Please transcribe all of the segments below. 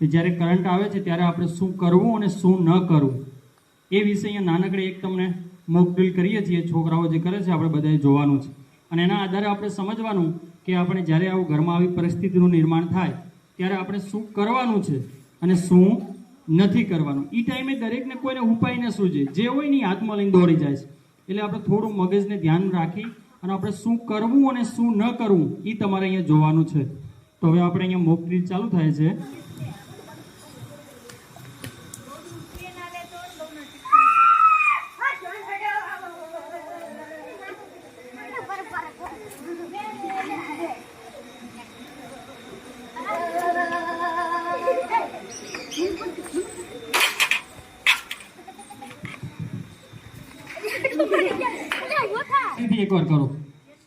કે જ્યારે કરંટ આવે છે ત્યારે આપણે શું કરવું અને શું ન કરવું એ વિશે અહીંયા નાનકડે એક તમને મોક ડ્રીલ કરીએ છીએ. છોકરાઓ જે કરે છે આપણે બધાએ જોવાનું છે અને એના આધારે આપણે સમજવાનું કે આપણે જ્યારે આવું ઘરમાં આવી પરિસ્થિતિનું નિર્માણ થાય ત્યારે આપણે શું કરવાનું છે અને શું નથી કરવાનું. એ ટાઈમે દરેકને કોઈને ઉપાય ન સૂઝે, જે હોય ને હાથમાં લઈને દોડી જાય છે. એટલે આપણે થોડું મગજને ધ્યાન રાખી અને આપણે શું કરવું અને શું ન કરવું એ તમારે અહીંયા જોવાનું છે. તો હવે આપણે અહીંયા મોક ડ્રીલ ચાલુ થાય છે. એકવાર કરો,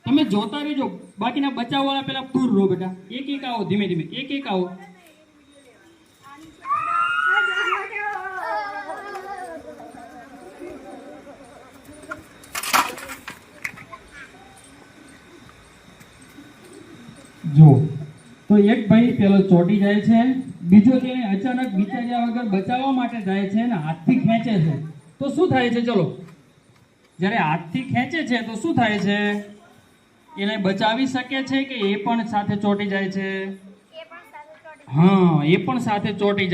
તમે જોતા રહેજો, બાકીના બચાવ વાળા પેલા દૂર રહો બેટા. એક એક આવો, ધીમે ધીમે એક એક આવો. જો તો એક ભાઈ પેલો ચોટી જાય છે, બીજો તેને અચાનક વિચાર્યા વગર બચાવવા માટે જાય છે અને હાથથી ખેંચે છે. તો શું થાય છે? ચલો, જ્યારે હાથથી ખેંચે છે તો શું થાય છે? એને બચાવી શકે છે કે એ પણ સાથે ચોંટી જાય છે? હા, એ પણ સાથે ચોંટી જાય.